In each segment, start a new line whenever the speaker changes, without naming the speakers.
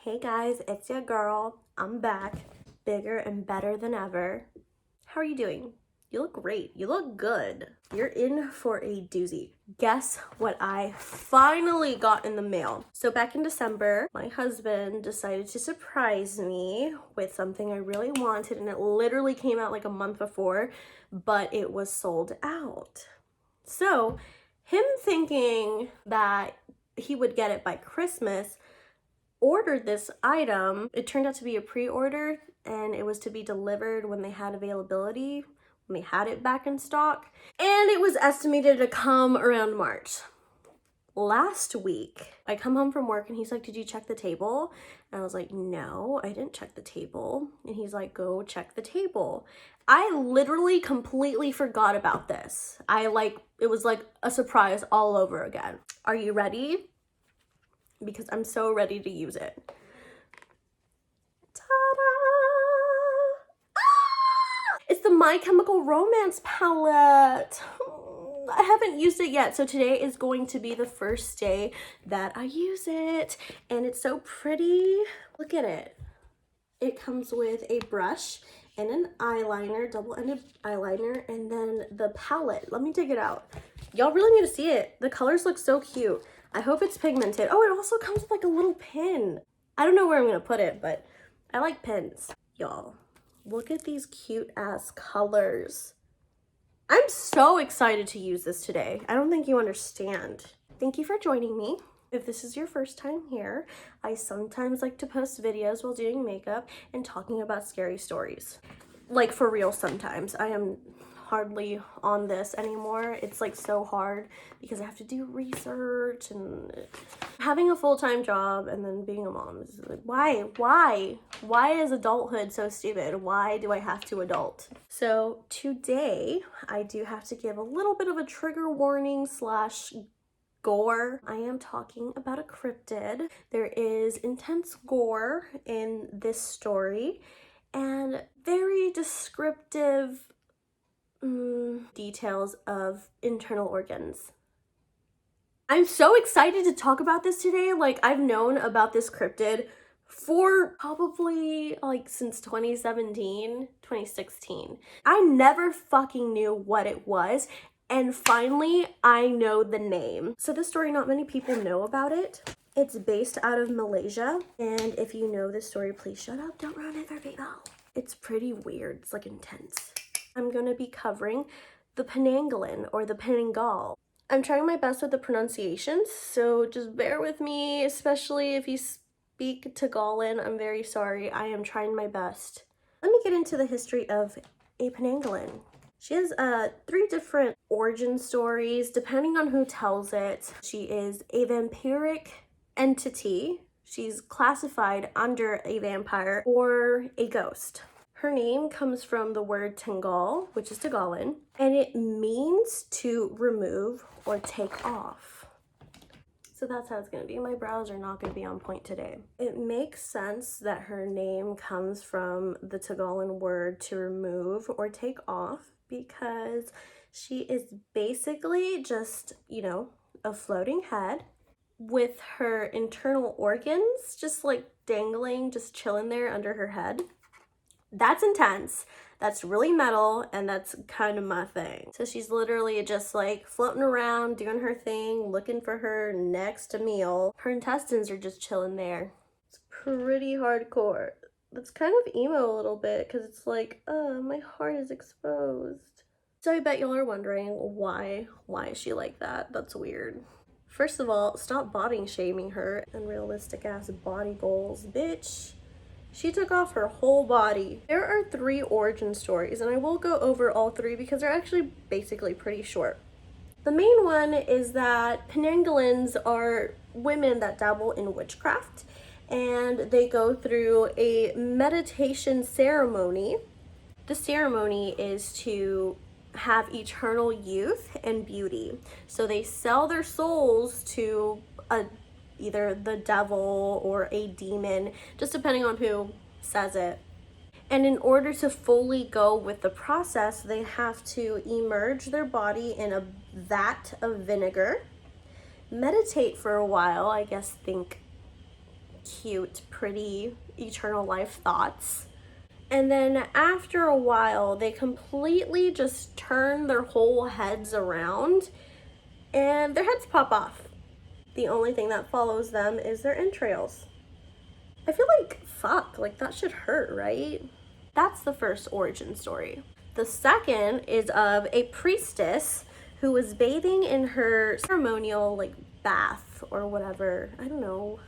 Hey guys, it's your girl. I'm back, bigger and better than ever. How are you doing? You look great. You look good. You're in for a doozy. Guess what I finally got in the mail? So back in December, my husband decided to surprise me with something I really wanted, and it literally came out like a month before, but it was sold out. So him thinking that he would get it by Christmas, ordered this item. It turned out to be a pre-order, and it was to be delivered when they had availability, when they had it back in stock, and it was estimated to come around March. Last week, I come home from work and he's like, "Did you check the table?" And I was like, "No, I didn't check the table." And he's like, "Go check the table." I literally completely forgot about this. It was like a surprise all over again. Are you ready? Because I'm so ready to use it. Ta-da! Ah! It's the My Chemical Romance palette. I haven't used it yet, so today is going to be the first day that I use it, and it's so pretty. Look at it. It comes with a brush and an eyeliner, double-ended eyeliner, and then the palette. Let me take it out. Y'all really need to see it. The colors look so cute. I hope it's pigmented. Oh, it also comes with like a little pin. I don't know where I'm gonna put it, but I like pins. Y'all, look at these cute ass colors. I'm so excited to use this today. I don't think you understand. Thank you for joining me. If this is your first time here, I sometimes like to post videos while doing makeup and talking about scary stories. Like, for real sometimes. I am hardly on this anymore. It's like so hard because I have to do research, and having a full-time job and then being a mom is like, why is adulthood so stupid? Why do I have to adult? So today I do have to give a little bit of a trigger warning slash gore. I am talking about a cryptid. There is intense gore in this story and very descriptive details of internal organs. I'm so excited to talk about this today. Like, I've known about this cryptid for probably like since 2017, 2016. I never fucking knew what it was, and finally I know the name. So this story, not many people know about it. It's based out of Malaysia, and if you know this story, please shut up, don't ruin it for people. It's pretty weird, it's like intense. I'm gonna be covering the Penanggalan or the Penanggal. I'm trying my best with the pronunciations, so just bear with me, especially if you speak Tagalan. I'm very sorry. I am trying my best. Let me get into the history of a Penanggalan. She has 3 different origin stories, depending on who tells it. She is a vampiric entity. She's classified under a vampire or a ghost. Her name comes from the word Tengal, which is Tagalan, and it means to remove or take off. So that's how it's gonna be. My brows are not gonna be on point today. It makes sense that her name comes from the Tagalan word to remove or take off, because she is basically just, a floating head with her internal organs just like dangling, just chilling there under her head. That's intense, that's really metal, and that's kind of my thing. So she's literally just like floating around, doing her thing, looking for her next meal. Her intestines are just chilling there. It's pretty hardcore. That's kind of emo a little bit, because it's like, my heart is exposed. So I bet y'all are wondering, why is she like that? That's weird. First of all, stop body shaming her. Unrealistic ass body goals, bitch. She took off her whole body. There are 3 origin stories, and I will go over all 3 because they're actually basically pretty short. The main one is that Penanggalans are women that dabble in witchcraft, and they go through a meditation ceremony. The ceremony is to have eternal youth and beauty. So they sell their souls to either the devil or a demon, just depending on who says it. And in order to fully go with the process, they have to immerse their body in a vat of vinegar, meditate for a while, I guess think cute, pretty, eternal life thoughts. And then after a while, they completely just turn their whole heads around and their heads pop off. The only thing that follows them is their entrails. I feel like, fuck, like that should hurt, right? That's the first origin story. The second is of a priestess who was bathing in her ceremonial, like, bath or whatever. I don't know.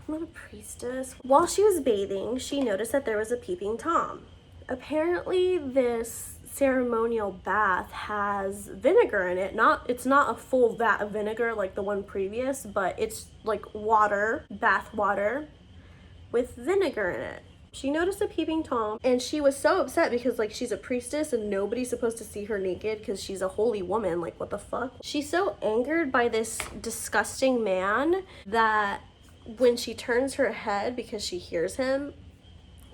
I'm not a priestess. While she was bathing, she noticed that there was a peeping Tom. Apparently, this ceremonial bath has vinegar in it. It's not a full vat of vinegar like the one previous, but it's like water, bath water with vinegar in it. She noticed a peeping Tom and she was so upset because like she's a priestess and nobody's supposed to see her naked because she's a holy woman. Like, what the fuck? She's so angered by this disgusting man that when she turns her head because she hears him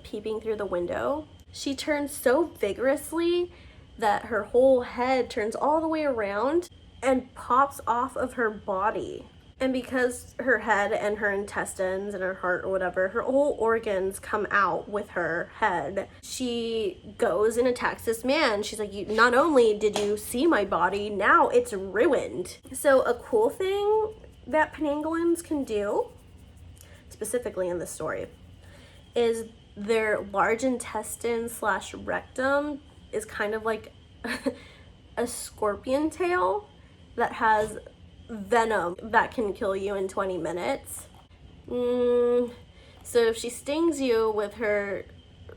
peeping through the window, she turns so vigorously that her whole head turns all the way around and pops off of her body. And because her head and her intestines and her heart or whatever, her whole organs come out with her head, she goes and attacks this man. She's like, not only did you see my body, now it's ruined. So a cool thing that Penanggalans can do, specifically in this story, is their large intestine / rectum is kind of like a scorpion tail that has venom that can kill you in 20 minutes. So if she stings you with her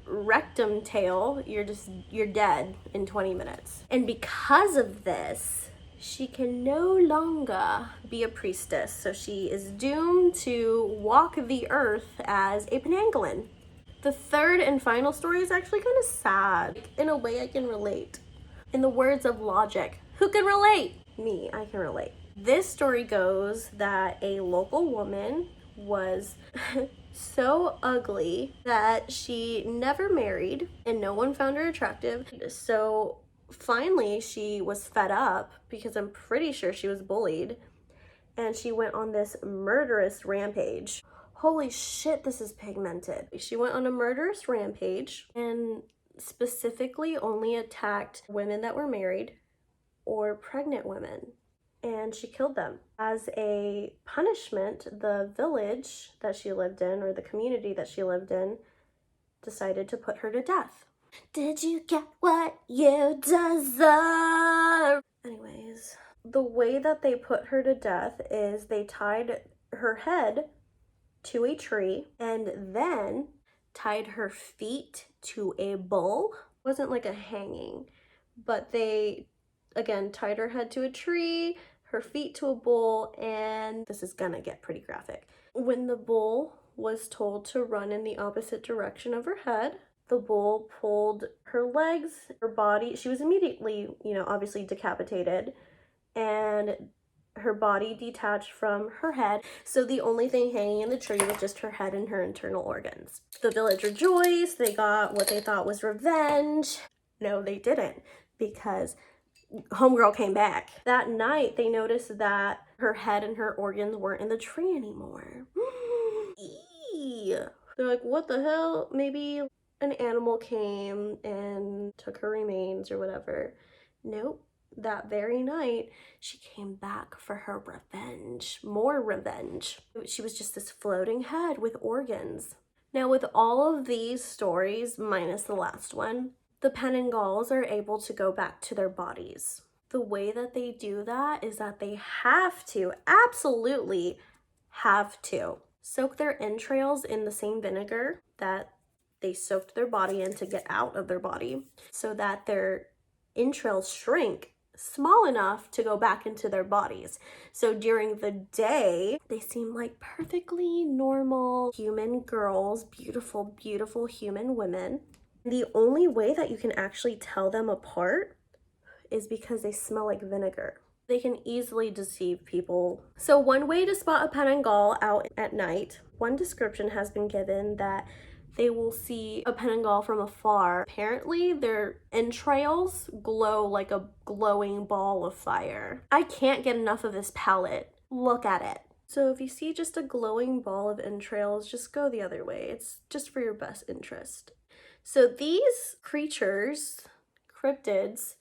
rectum tail, you're dead in 20 minutes. And because of this, she can no longer be a priestess. So she is doomed to walk the earth as a Penanggalan. The third and final story is actually kind of sad. In a way I can relate. In the words of Logic, who can relate? Me, I can relate. This story goes that a local woman was so ugly that she never married and no one found her attractive. So finally she was fed up because I'm pretty sure she was bullied, and she went on this murderous rampage. Holy shit, this is pigmented. She went on a murderous rampage and specifically only attacked women that were married or pregnant women. And she killed them. As a punishment, the village that she lived in, or the community that she lived in, decided to put her to death. Did you get what you deserve? Anyways, the way that they put her to death is they tied her head to a tree and then tied her feet to a bull. It wasn't like a hanging, but they, again, tied her head to a tree, her feet to a bull, and this is gonna get pretty graphic. When the bull was told to run in the opposite direction of her head, the bull pulled her legs, her body. She was immediately, obviously decapitated, and her body detached from her head. So the only thing hanging in the tree was just her head and her internal organs. The village rejoiced. They got what they thought was revenge. No, they didn't, because homegirl came back. That night, they noticed that her head and her organs weren't in the tree anymore. Eee. They're like, what the hell? Maybe an animal came and took her remains or whatever. Nope. That very night, she came back for her revenge. More revenge. She was just this floating head with organs. Now, with all of these stories, minus the last one, the Penanggals are able to go back to their bodies. The way that they do that is that they have to, absolutely have to, soak their entrails in the same vinegar that they soaked their body in to get out of their body, so that their entrails shrink small enough to go back into their bodies. So during the day, they seem like perfectly normal human girls, beautiful, beautiful human women. The only way that you can actually tell them apart is because they smell like vinegar. They can easily deceive people. So one way to spot a Penanggal out at night, one description has been given that they will see a Penanggal from afar. Apparently, their entrails glow like a glowing ball of fire. I can't get enough of this palette. Look at it. So if you see just a glowing ball of entrails, just go the other way. It's just for your best interest. So these creatures, cryptids,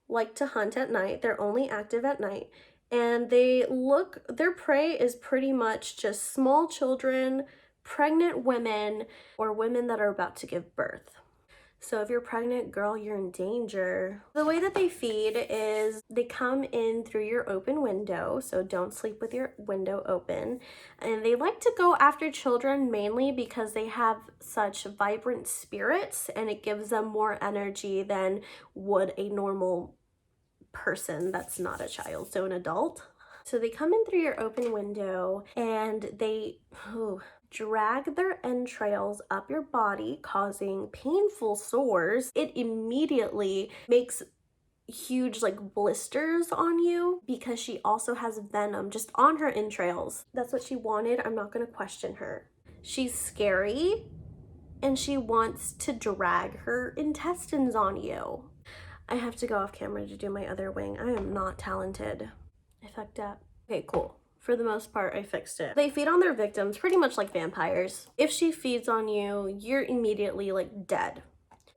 like to hunt at night. They're only active at night. And their prey is pretty much just small children, pregnant women, or women that are about to give birth. So if you're pregnant, girl, you're in danger. The way that they feed is they come in through your open window, so don't sleep with your window open. And they like to go after children mainly because they have such vibrant spirits and it gives them more energy than would a normal person that's not a child, so an adult. So they come in through your open window and they drag their entrails up your body, causing painful sores. It immediately makes huge like blisters on you because she also has venom just on her entrails. That's what she wanted. I'm not going to question her. She's scary and she wants to drag her intestines on you. I have to go off camera to do my other wing. I am not talented. I fucked up. Okay, cool. For the most part, I fixed it. They feed on their victims pretty much like vampires. If she feeds on you, you're immediately like dead.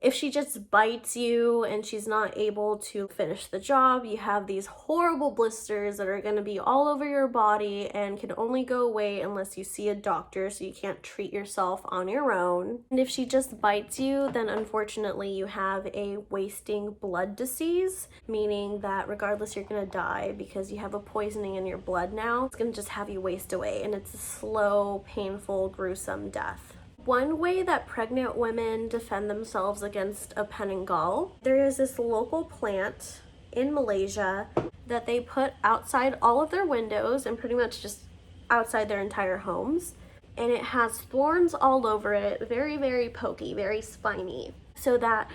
If she just bites you and she's not able to finish the job, you have these horrible blisters that are going to be all over your body and can only go away unless you see a doctor, so you can't treat yourself on your own. And if she just bites you, then unfortunately you have a wasting blood disease, meaning that regardless you're going to die because you have a poisoning in your blood now. It's going to just have you waste away, and it's a slow, painful, gruesome death. One way that pregnant women defend themselves against a Penanggalan, there is this local plant in Malaysia that they put outside all of their windows and pretty much just outside their entire homes. And it has thorns all over it, very, very pokey, very spiny. So that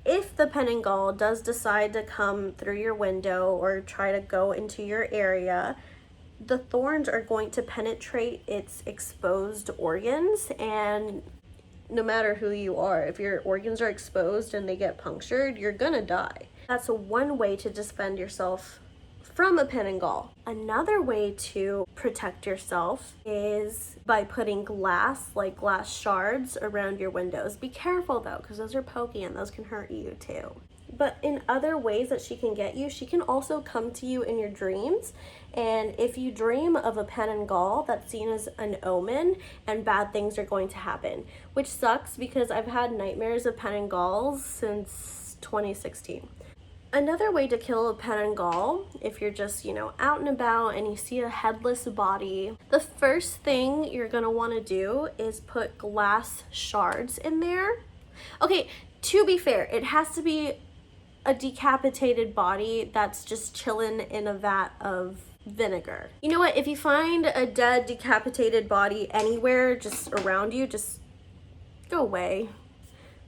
if the Penanggalan does decide to come through your window or try to go into your area, the thorns are going to penetrate its exposed organs, and no matter who you are, if your organs are exposed and they get punctured, you're gonna die. That's one way to defend yourself from a Penanggalan. Another way to protect yourself is by putting glass shards around your windows. Be careful though, because those are pokey and those can hurt you too. But in other ways that she can get you, she can also come to you in your dreams. And if you dream of a Penanggalan, that's seen as an omen and bad things are going to happen, which sucks because I've had nightmares of Penanggals since 2016. Another way to kill a Penanggalan, if you're just, out and about and you see a headless body, the first thing you're gonna wanna do is put glass shards in there. Okay, to be fair, it has to be a decapitated body that's just chilling in a vat of vinegar. You know what? If you find a dead decapitated body anywhere just around you, just go away.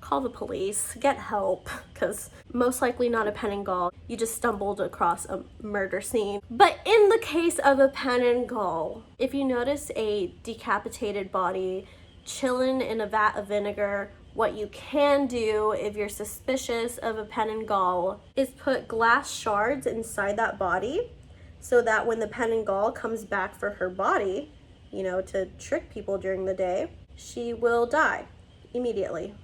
Call the police, get help, because most likely not a Penanggalan. You just stumbled across a murder scene. But in the case of a Penanggalan, if you notice a decapitated body chilling in a vat of vinegar, what you can do if you're suspicious of a Penanggalan is put glass shards inside that body so that when the Penanggalan comes back for her body, to trick people during the day, she will die immediately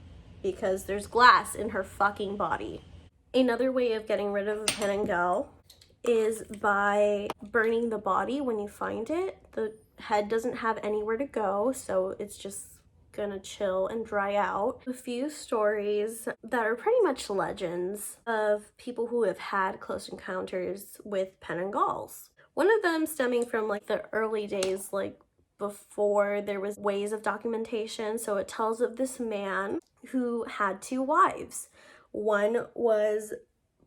because there's glass in her fucking body. Another way of getting rid of a Penanggalan is by burning the body when you find it. The head doesn't have anywhere to go, so it's just gonna chill and dry out. A few stories that are pretty much legends of people who have had close encounters with Penanggals. One of them stemming from the early days, before there was ways of documentation. So it tells of this man who had two wives. One was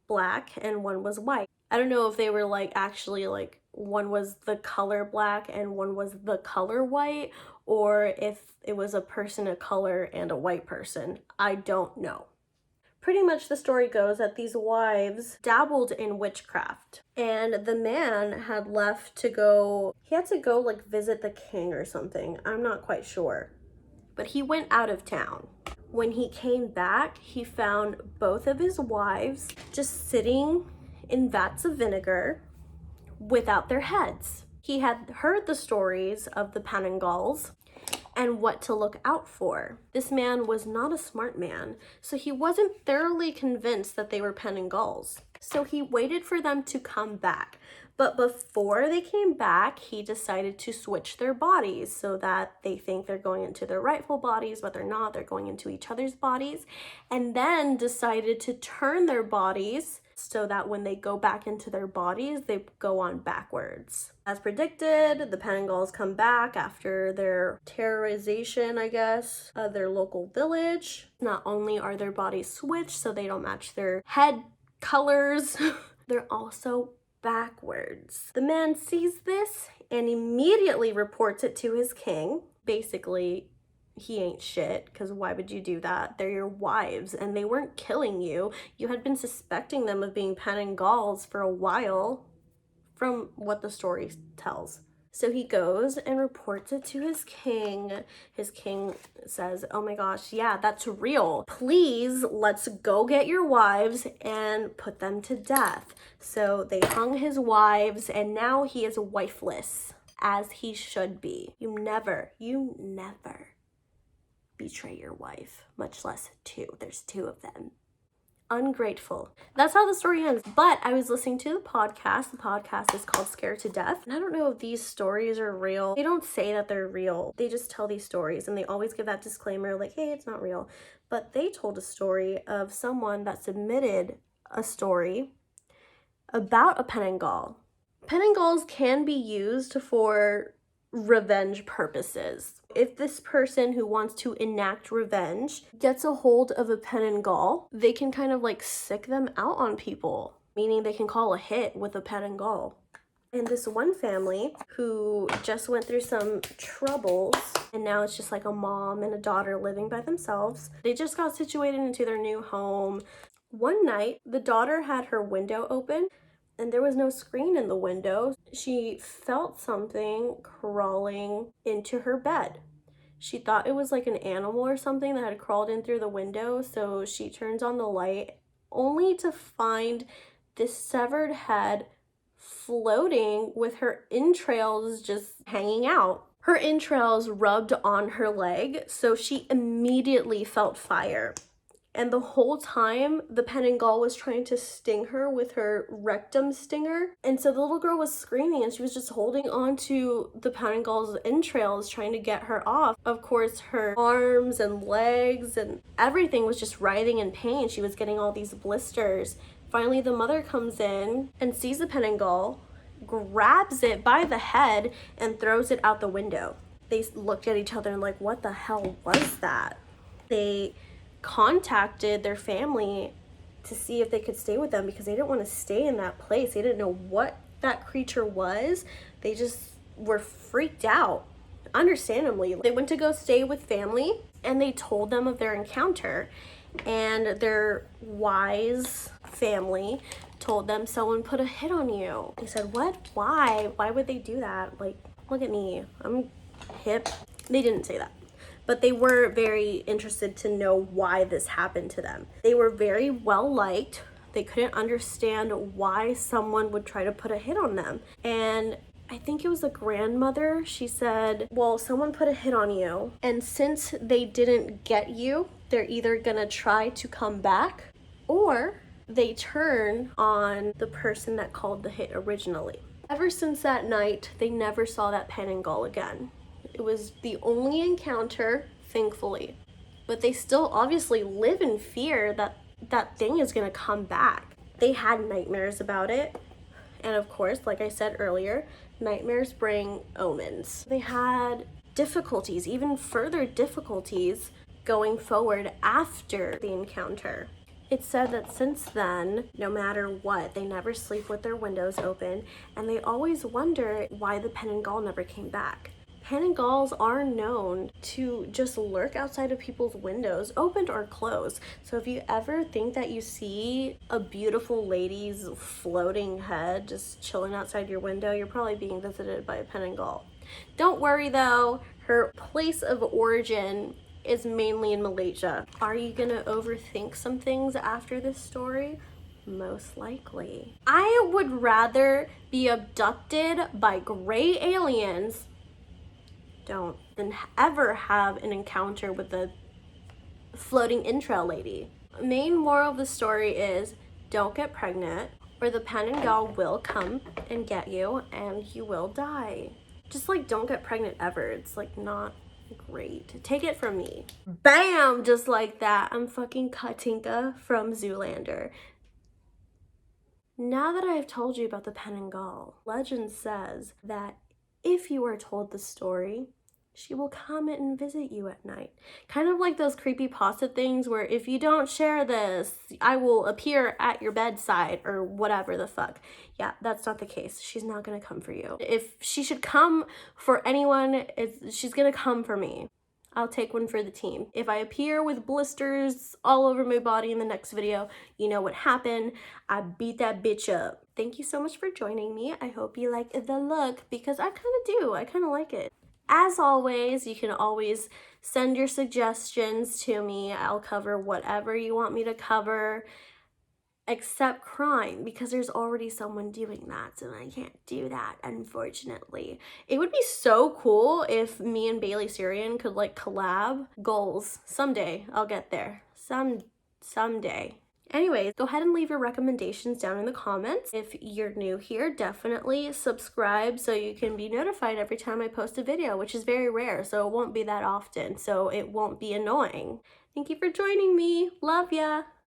black and one was white. I don't know if they were actually one was the color black and one was the color white, or if it was a person of color and a white person. I don't know. Pretty much the story goes that these wives dabbled in witchcraft, and the man had left to go, he had to go visit the king or something. I'm not quite sure. But he went out of town. When he came back, he found both of his wives just sitting in vats of vinegar without their heads. He had heard the stories of the Penanggals and what to look out for. This man was not a smart man, so he wasn't thoroughly convinced that they were Penanggals. So he waited for them to come back. But before they came back, he decided to switch their bodies so that they think they're going into their rightful bodies, but they're not. They're going into each other's bodies. And then decided to turn their bodies so that when they go back into their bodies, they go on backwards. As predicted, the Penanggals come back after their terrorization, I guess, of their local village. Not only are their bodies switched so they don't match their head colors, they're also backwards. The man sees this and immediately reports it to his king. Basically, he ain't shit, because why would you do that? They're your wives, and they weren't killing you. You had been suspecting them of being Penanggals for a while, from what the story tells. So he goes and reports it to his king. His king says, oh my gosh, yeah, that's real. Please, let's go get your wives and put them to death. So they hung his wives, and now he is wifeless, as he should be. You never betray your wife, much less two. There's two of them. Ungrateful. That's how the story ends. But I was listening to the podcast. The podcast is called Scared to Death. And I don't know if these stories are real. They don't say that they're real. They just tell these stories, and they always give that disclaimer like, hey, it's not real. But they told a story of someone that submitted a story about a Penanggal. Penanggals can be used for revenge purposes. If this person who wants to enact revenge gets a hold of a Penanggal, they can kind of like sick them out on people, meaning they can call a hit with a Penanggal. And this one family who just went through some troubles, and now it's just like a mom and a daughter living by themselves. They just got situated into their new home. One night, the daughter had her window open, and there was no screen in the window. She felt something crawling into her bed. She thought it was like an animal or something that had crawled in through the window, so she turns on the light, only to find this severed head floating with her entrails just hanging out. Her entrails rubbed on her leg, so she immediately felt fire. And the whole time, the Penanggal was trying to sting her with her rectum stinger. And so the little girl was screaming, and she was just holding on to the Penanggal's entrails, trying to get her off. Of course, her arms and legs and everything was just writhing in pain. She was getting all these blisters. Finally, the mother comes in and sees the Penanggal, grabs it by the head, and throws it out the window. They looked at each other and like, what the hell was that? They contacted their family to see if they could stay with them because they didn't want to stay in that place. They didn't know what that creature was. They just were freaked out, understandably. They went to go stay with family, and they told them of their encounter, and their wise family told them someone put a hit on you. They said, what? Why would they do that? Like, look at me, I'm hip. They didn't say that, but they were very interested to know why this happened to them. They were very well liked. They couldn't understand why someone would try to put a hit on them. And I think it was the grandmother. She said, well, someone put a hit on you, and since they didn't get you, they're either gonna try to come back, or they turn on the person that called the hit originally. Ever since that night, they never saw that Penanggal again. It was the only encounter, thankfully. But they still obviously live in fear that that thing is gonna come back. They had nightmares about it. And of course, like I said earlier, nightmares bring omens. They had difficulties, even further difficulties, going forward after the encounter. It's said that since then, no matter what, they never sleep with their windows open, and they always wonder why the Penanggal never came back. Penanggals are known to just lurk outside of people's windows, opened or closed. So if you ever think that you see a beautiful lady's floating head just chilling outside your window, you're probably being visited by a Penanggal. Don't worry though, her place of origin is mainly in Malaysia. Are you gonna overthink some things after this story? Most likely. I would rather be abducted by gray aliens than ever have an encounter with a floating intrail lady. Main moral of the story is don't get pregnant or the Penanggalan will come and get you and you will die. Just like don't get pregnant ever. It's like not great. Take it from me. Bam! Just like that. I'm fucking Katinka from Zoolander. Now that I have told you about the Penanggalan, legend says that if you are told the story, she will come and visit you at night. Kind of like those creepypasta things where if you don't share this, I will appear at your bedside or whatever the fuck. Yeah, that's not the case. She's not gonna come for you. If she should come for anyone, she's gonna come for me. I'll take one for the team. If I appear with blisters all over my body in the next video, you know what happened. I beat that bitch up. Thank you so much for joining me. I hope you like the look because I kind of do. I kind of like it. As always, you can always send your suggestions to me. I'll cover whatever you want me to cover, except crime, because there's already someone doing that, and I can't do that, unfortunately. It would be so cool if me and Bailey Syrian could like collab. Goals. Someday. I'll get there. Someday. Anyways, go ahead and leave your recommendations down in the comments. If you're new here, definitely subscribe so you can be notified every time I post a video, which is very rare, so it won't be that often, so it won't be annoying. Thank you for joining me. Love ya!